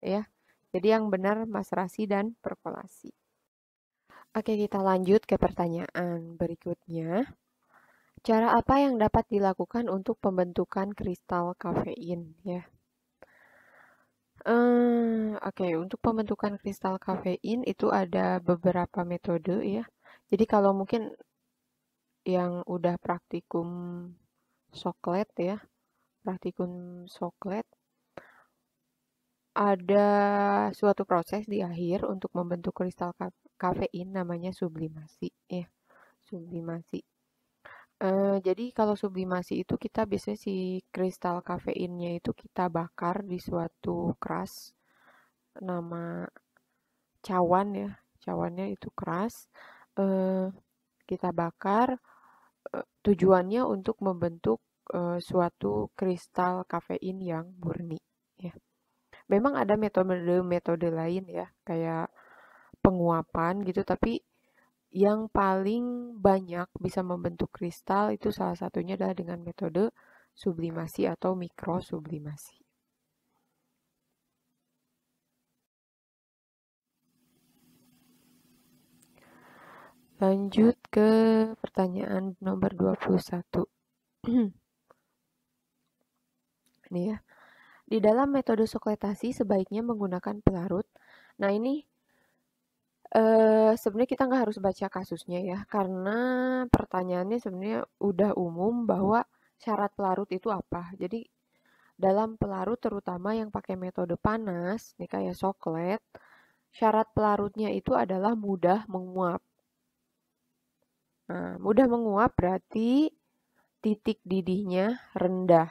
ya. Jadi yang benar maserasi dan perkolasi. Oke, kita lanjut ke pertanyaan berikutnya. Cara apa yang dapat dilakukan untuk pembentukan kristal kafein ya? Oke, untuk pembentukan kristal kafein itu ada beberapa metode ya. Jadi kalau mungkin yang udah praktikum soklet ya, praktikum soklet, ada suatu proses di akhir untuk membentuk kristal kafein namanya sublimasi ya, sublimasi. Jadi kalau sublimasi itu kita biasanya si kristal kafeinnya itu kita bakar di suatu keras, nama cawan ya, cawannya itu keras. Eh, kita bakar, tujuannya untuk membentuk suatu kristal kafein yang murni ya. Memang ada metode-metode lain ya, kayak penguapan gitu, tapi yang paling banyak bisa membentuk kristal itu salah satunya adalah dengan metode sublimasi atau mikrosublimasi. Lanjut ke pertanyaan nomor 21. Ini ya. Di dalam metode sokletasi sebaiknya menggunakan pelarut. Nah ini sebenarnya kita nggak harus baca kasusnya ya, karena pertanyaannya sebenarnya udah umum bahwa syarat pelarut itu apa. Jadi dalam pelarut terutama yang pakai metode panas, nih kayak soklet, syarat pelarutnya itu adalah mudah menguap. Nah, mudah menguap berarti titik didihnya rendah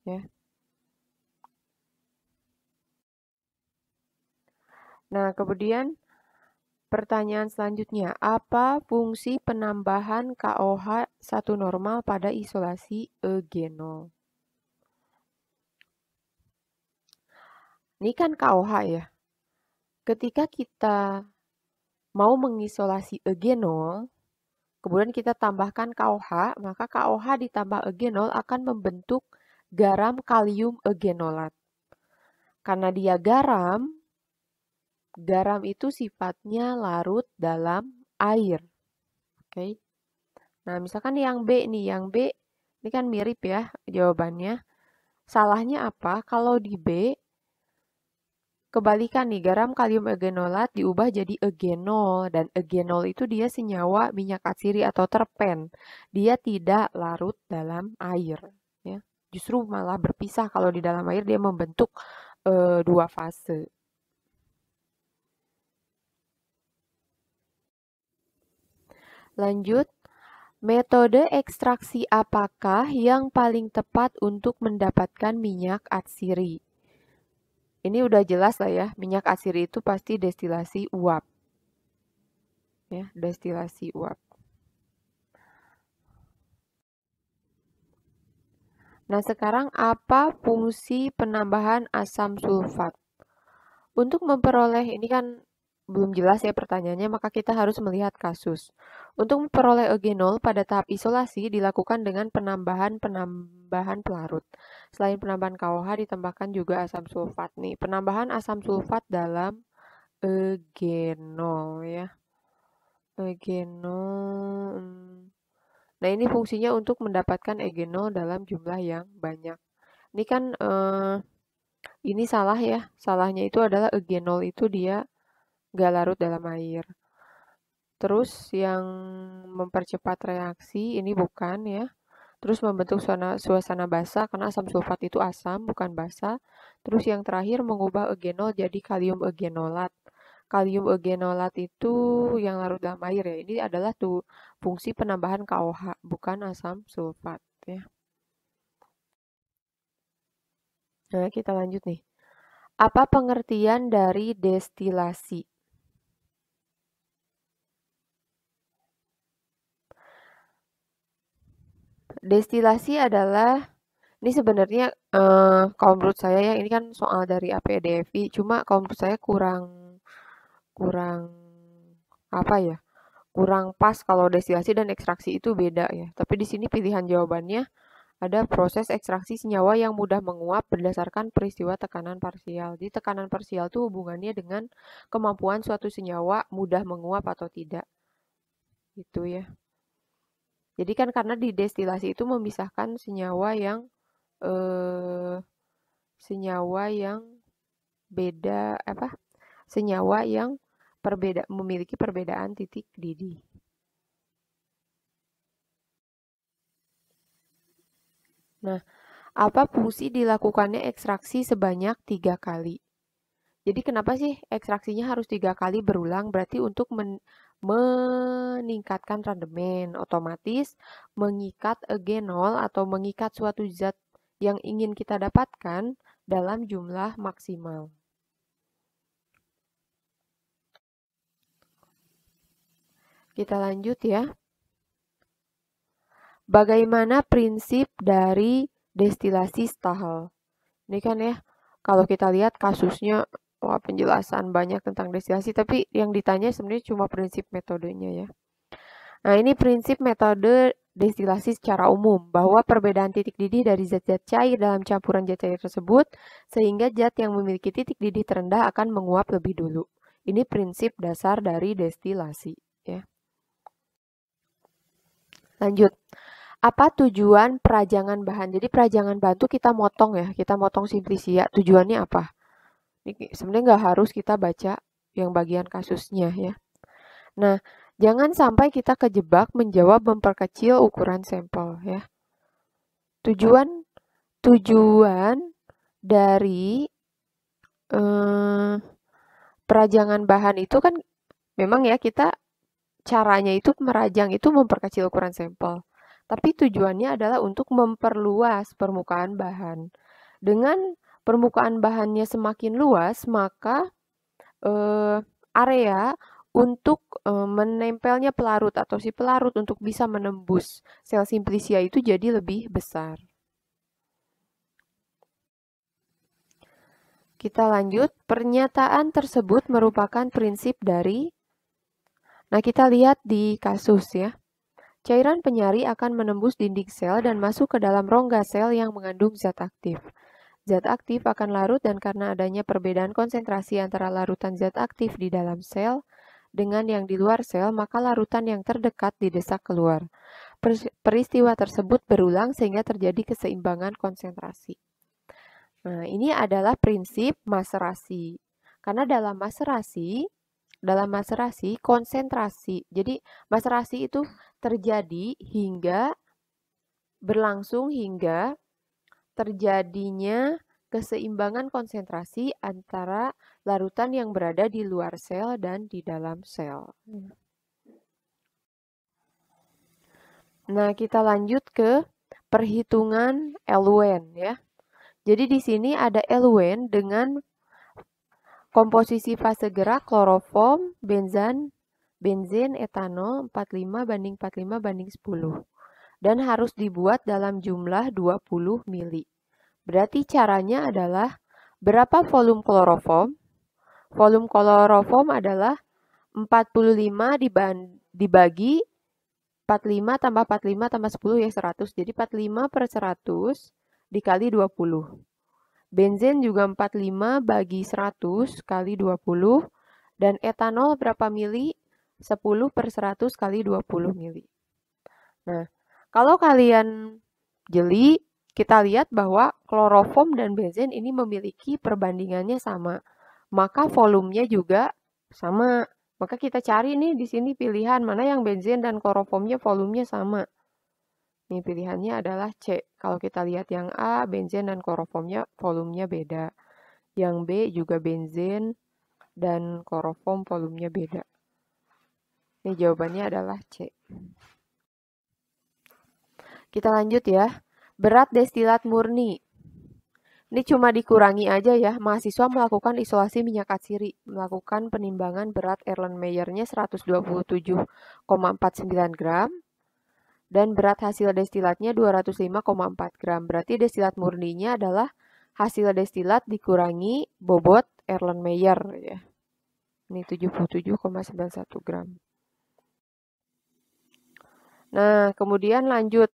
ya. Nah, kemudian pertanyaan selanjutnya, apa fungsi penambahan KOH 1 normal pada isolasi eugenol? Ini kan KOH ya. Ketika kita mau mengisolasi eugenol, kemudian kita tambahkan KOH, maka KOH ditambah eugenol akan membentuk garam kalium eugenolat. Karena dia garam, garam itu sifatnya larut dalam air. Oke. Nah, misalkan yang B nih, yang B ini kan mirip ya jawabannya. Salahnya apa? Kalau di B, kebalikan nih, garam kalium eugenolat diubah jadi eugenol. Dan eugenol itu dia senyawa minyak atsiri atau terpen. Dia tidak larut dalam air. Ya. Justru malah berpisah kalau di dalam air dia membentuk dua fase. Lanjut, metode ekstraksi apakah yang paling tepat untuk mendapatkan minyak atsiri? Ini udah jelas lah ya, minyak atsiri itu pasti destilasi uap. Ya, destilasi uap. Nah, sekarang apa fungsi penambahan asam sulfat? Untuk memperoleh, ini kan belum jelas ya pertanyaannya, maka kita harus melihat kasus. Untuk memperoleh eugenol pada tahap isolasi dilakukan dengan penambahan pelarut. Selain penambahan KOH ditambahkan juga asam sulfat nih. Penambahan asam sulfat dalam eugenol ya. Eugenol. Nah, ini fungsinya untuk mendapatkan eugenol dalam jumlah yang banyak. Ini kan ini salah ya. Salahnya itu adalah eugenol itu dia nggak larut dalam air. Terus yang mempercepat reaksi ini bukan ya. Terus membentuk suasana basa karena asam sulfat itu asam bukan basa. Terus yang terakhir mengubah eugenol jadi kalium eugenolat. Kalium eugenolat itu yang larut dalam air ya. Ini adalah tuh fungsi penambahan KOH bukan asam sulfat ya. Nah, kita lanjut nih. Apa pengertian dari destilasi? Destilasi adalah ini sebenarnya kalau menurut saya ya ini kan soal dari APDFI, cuma kalau menurut saya kurang kurang apa ya? Kurang pas kalau destilasi dan ekstraksi itu beda ya. Tapi di sini pilihan jawabannya ada proses ekstraksi senyawa yang mudah menguap berdasarkan peristiwa tekanan parsial. Jadi tekanan parsial itu hubungannya dengan kemampuan suatu senyawa mudah menguap atau tidak. Gitu ya. Jadi kan karena di destilasi itu memisahkan senyawa yang beda senyawa yang memiliki perbedaan titik didih. Nah, apa fungsi dilakukannya ekstraksi sebanyak 3 kali? Jadi kenapa sih ekstraksinya harus 3 kali berulang? Berarti untuk meningkatkan randemen, otomatis mengikat egenol atau mengikat suatu zat yang ingin kita dapatkan dalam jumlah maksimal. Kita lanjut ya. Bagaimana prinsip dari destilasi Stahl? Ini kan ya, kalau kita lihat kasusnya, wah penjelasan banyak tentang destilasi, tapi yang ditanya sebenarnya cuma prinsip metodenya ya. Nah, ini prinsip metode destilasi secara umum, bahwa perbedaan titik didih dari zat-zat cair dalam campuran zat cair tersebut, sehingga zat yang memiliki titik didih terendah akan menguap lebih dulu. Ini prinsip dasar dari destilasi ya. Lanjut. Apa tujuan perajangan bahan? Jadi perajangan bahan itu kita motong simplisia. Tujuannya apa? Ini sebenarnya nggak harus kita baca yang bagian kasusnya ya. Nah, jangan sampai kita kejebak menjawab memperkecil ukuran sampel ya. Tujuan dari perajangan bahan itu kan memang ya caranya itu merajang itu memperkecil ukuran sampel. Tapi tujuannya adalah untuk memperluas permukaan bahan. Dengan permukaan bahannya semakin luas, maka area untuk menempelnya pelarut atau si pelarut untuk bisa menembus sel simplisia itu jadi lebih besar. Kita lanjut, pernyataan tersebut merupakan prinsip dari, nah kita lihat di kasus ya. Cairan penyari akan menembus dinding sel dan masuk ke dalam rongga sel yang mengandung zat aktif. Zat aktif akan larut dan karena adanya perbedaan konsentrasi antara larutan zat aktif di dalam sel dengan yang di luar sel, maka larutan yang terdekat didesak keluar. Peristiwa tersebut berulang sehingga terjadi keseimbangan konsentrasi. Nah, ini adalah prinsip maserasi. Karena dalam maserasi konsentrasi. Jadi maserasi itu terjadi berlangsung hingga terjadinya keseimbangan konsentrasi antara larutan yang berada di luar sel dan di dalam sel. Nah, kita lanjut ke perhitungan eluen ya. Jadi di sini ada eluen dengan komposisi fase gerak kloroform, benzen, etanol 45:45:10 dan harus dibuat dalam jumlah 20 mili. Berarti caranya adalah berapa volume kloroform? Volume kloroform adalah 45 dibagi 45 tambah 45 tambah 10 ya 100. Jadi 45/100 dikali 20. Benzen juga 45 bagi 100 kali 20. Dan etanol berapa mili? 10/100 kali 20 mili. Nah, kalau kalian jeli, kita lihat bahwa kloroform dan benzen ini memiliki perbandingannya sama. Maka volumenya juga sama. Maka kita cari nih di sini pilihan mana yang benzen dan kloroformnya volumenya sama. Nih pilihannya adalah C. Kalau kita lihat yang A, benzen dan kloroformnya volumenya beda. Yang B juga benzen dan kloroform volumenya beda. Ini jawabannya adalah C. Kita lanjut ya. Berat destilat murni. Ini cuma dikurangi aja ya. Mahasiswa melakukan isolasi minyak atsiri. Melakukan penimbangan berat Erlenmeyernya 127,49 gram. Dan berat hasil destilatnya 205,4 gram. Berarti destilat murninya adalah hasil destilat dikurangi bobot Erlenmeyer ya. Ini 77,91 gram. Nah, kemudian lanjut.